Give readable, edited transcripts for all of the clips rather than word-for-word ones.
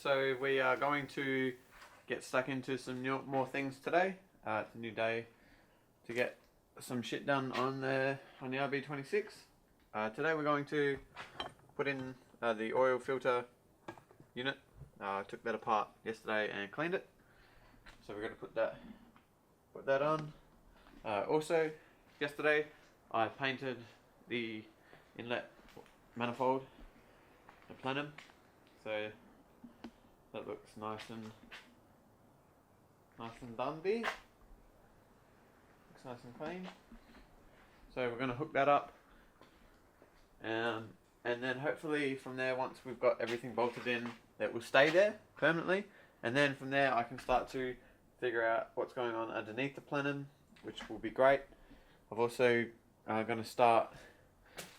so we are going to get stuck into some more things today. It's a new day to get some shit done on the RB26. Today we're going to put in the oil filter unit. I took that apart yesterday and cleaned it, so we're going to put that on. Also, yesterday I painted the inlet manifold, the plenum, so that looks nice and dandy. Looks nice and clean. So we're going to hook that up, and then hopefully from there, once we've got everything bolted in, that will stay there permanently, and then from there I can start to figure out what's going on underneath the plenum, which will be great. I've also going to start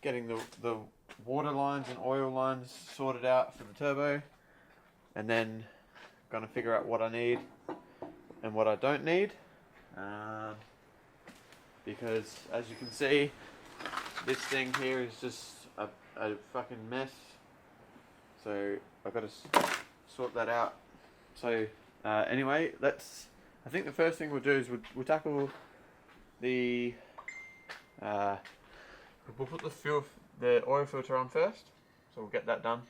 getting the water lines and oil lines sorted out for the turbo, and then going to figure out what I need and what I don't need, because as you can see, this thing here is just a fucking mess, so I've got to sort that out. So anyway, I think the first thing we'll do is we'll tackle the we'll put the oil filter on first, so we'll get that done,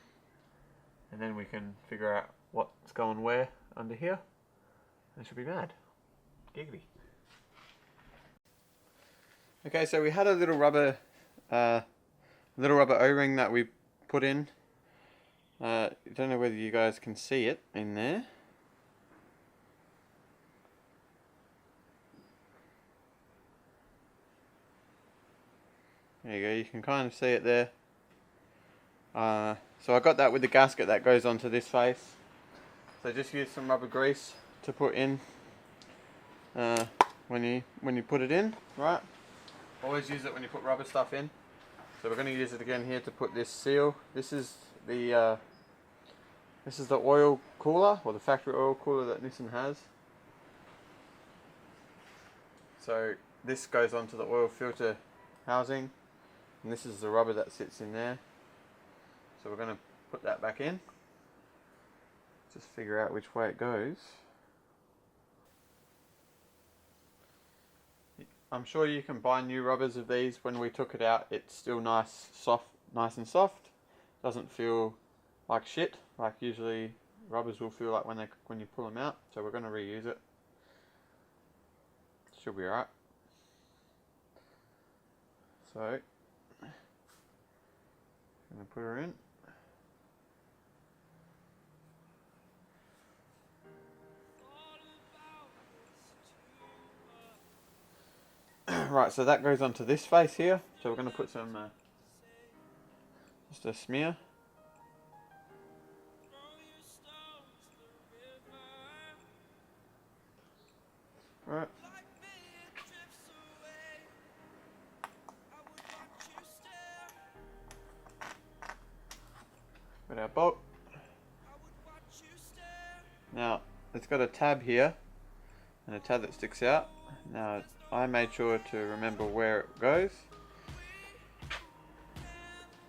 and then we can figure out what's going where under here. It should be mad. Giggity. Okay, so we had a little rubber O-ring that we put in. I don't know whether you guys can see it in there. There you go, you can kind of see it there. So I got that with the gasket that goes onto this face. So just use some rubber grease to put in when you put it in, right? Always use it when you put rubber stuff in. So we're going to use it again here to put this seal. This is the oil cooler, or the factory oil cooler that Nissan has. So this goes onto the oil filter housing, and this is the rubber that sits in there. So we're going to put that back in. Just figure out which way it goes. I'm sure you can buy new rubbers of these. When we took it out, it's still nice and soft. Doesn't feel like shit, like usually rubbers will feel like when you pull them out. So we're going to reuse it. Should be alright. So I'm going to put her in. Right, so that goes onto this face here. So we're going to put some, just a smear. Right. Got our bolt. Now, it's got a tab here, and a tab that sticks out. Now, I made sure to remember where it goes.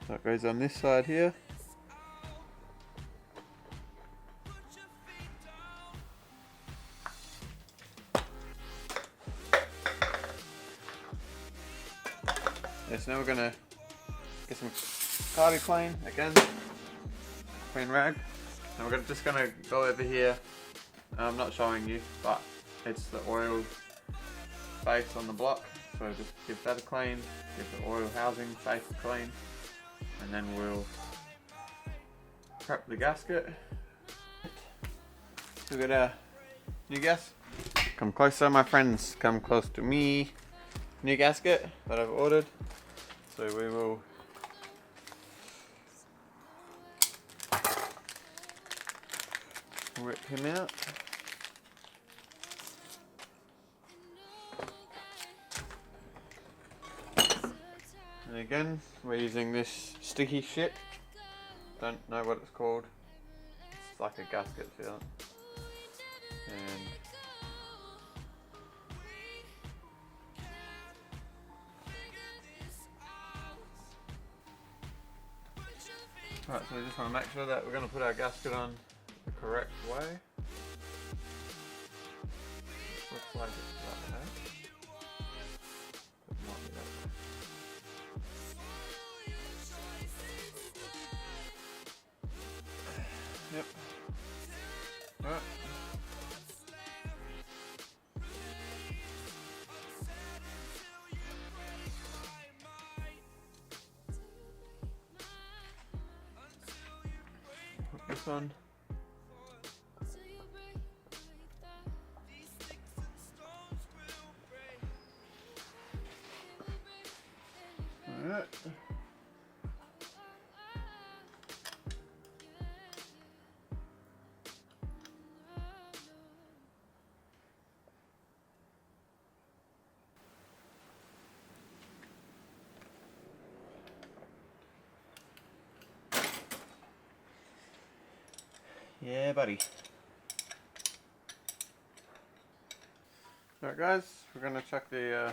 So it goes on this side here. Yes, now we're going to get some carby clean again, clean rag, and we're just going to go over here. I'm not showing you, but it's the oil face on the block, so just give that a clean, give the oil housing face a clean, and then we'll prep the gasket. So we got our new gas. Come closer, my friends, come close to me. New gasket that I've ordered, so we will rip him out. And again, we're using this sticky shit. Don't know what it's called. It's like a gasket seal. And right, so we just want to make sure that we're going to put our gasket on the correct way. Looks like it's that way. It might be that way. Yep. Alright. Put this on. Alright. Yeah, buddy. Alright guys, we're gonna chuck the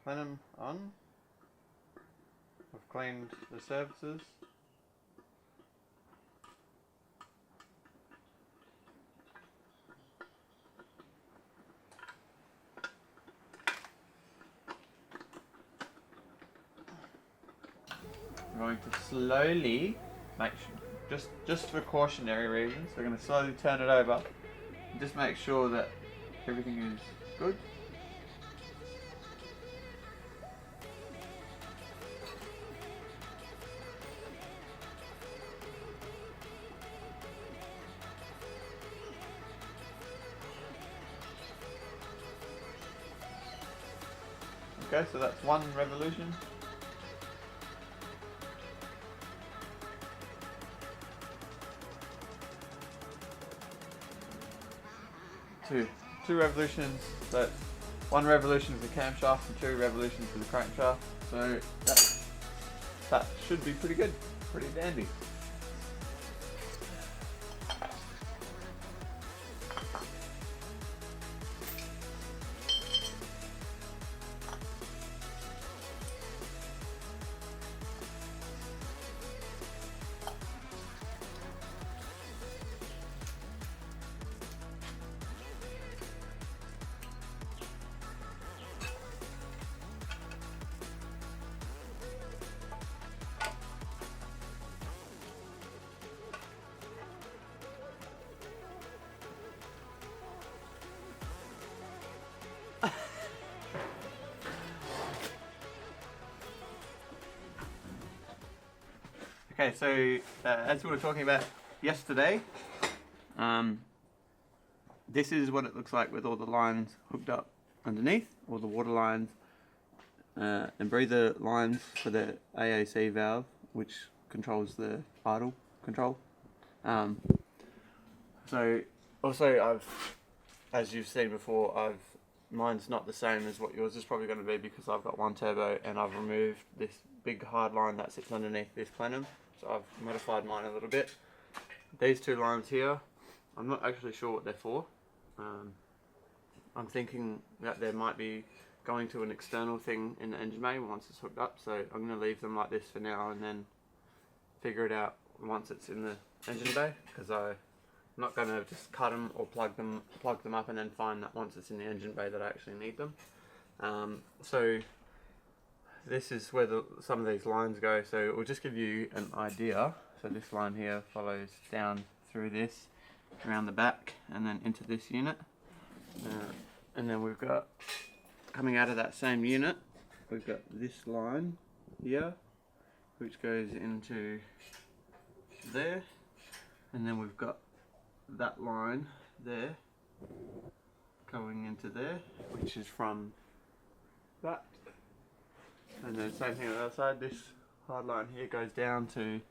plenum on. I've cleaned the surfaces. I'm going to slowly make sure, just for cautionary reasons, we're going to slowly turn it over and just make sure that everything is good. Okay, so that's one revolution. Two revolutions. So one revolution of the camshaft and 2 revolutions of the crankshaft. So that should be pretty good, pretty dandy. Okay, so as we were talking about yesterday, this is what it looks like with all the lines hooked up underneath, all the water lines and breather lines for the AAC valve, which controls the idle control. So also as you've seen before, mine's not the same as what yours is probably going to be because I've got one turbo and I've removed this big hard line that sits underneath this plenum. So I've modified mine a little bit. These 2 lines here, I'm not actually sure what they're for. I'm thinking that there might be going to an external thing in the engine bay once it's hooked up. So I'm going to leave them like this for now and then figure it out once it's in the engine bay, because I'm not going to just cut them or plug them up and then find that once it's in the engine bay that I actually need them. So this is where some of these lines go, so it will just give you an idea. So this line here follows down through this, around the back, and then into this unit. And then we've got, coming out of that same unit, we've got this line here, which goes into there. And then we've got that line there, going into there, which is from that. And then same thing on the other side, this hard line here goes down to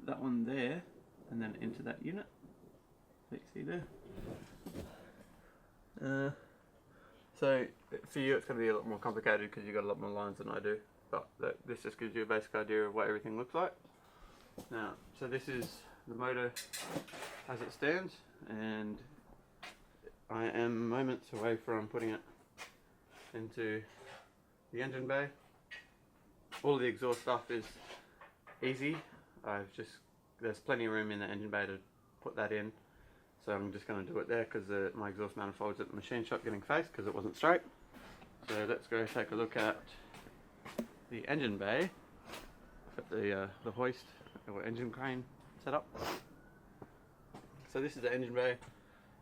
that one there, and then into that unit that you see there. So for you it's going to be a lot more complicated because you've got a lot more lines than I do, but this just gives you a basic idea of what everything looks like. Now, so this is the motor as it stands, and I am moments away from putting it into the engine bay. All the exhaust stuff is easy. There's plenty of room in the engine bay to put that in, so I'm just going to do it there because my exhaust manifold's at the machine shop getting faced because it wasn't straight. So let's go take a look at the engine bay. Got the hoist or engine crane set up. So this is the engine bay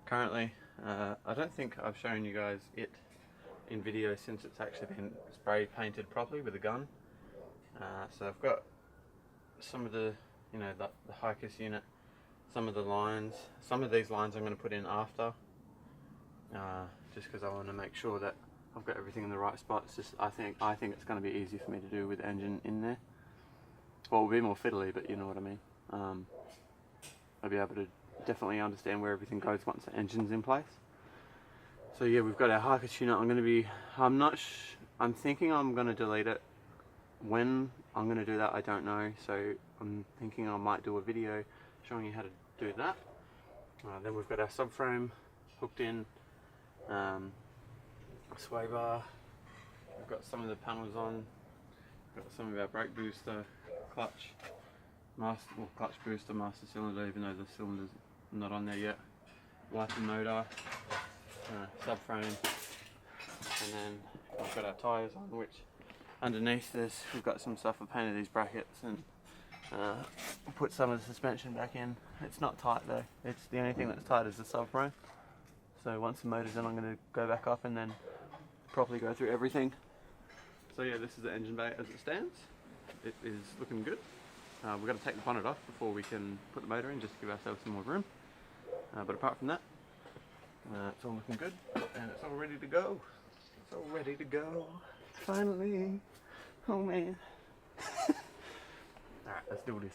currently. I don't think I've shown you guys it in video since it's actually been spray painted properly with a gun. So I've got some of the, the high-kiss unit, some of the lines. Some of these lines I'm going to put in after, just because I want to make sure that I've got everything in the right spot. It's just I think it's going to be easy for me to do with the engine in there. Well, it'll be more fiddly, but you know what I mean. I'll be able to definitely understand where everything goes once the engine's in place. So yeah, we've got our high-kiss unit. I'm thinking I'm going to delete it. When I'm going to do that, I don't know. So I'm thinking I might do a video showing you how to do that. Then we've got our subframe hooked in, sway bar. We've got some of the panels on. We've got some of our brake booster, clutch booster, master cylinder, even though the cylinder's not on there yet. Lighting motor, subframe, and then we've got our tyres on, which underneath this we've got some stuff. I painted these brackets and put some of the suspension back in. It's not tight though. It's the only thing that's tight is the subframe. So once the motor's in, I'm going to go back up and then properly go through everything. So yeah, this is the engine bay as it stands. It is looking good. We've got to take the bonnet off before we can put the motor in, just to give ourselves some more room. But apart from that, it's all looking good and it's all ready to go. It's all ready to go. Finally. Oh man. Alright, let's do this.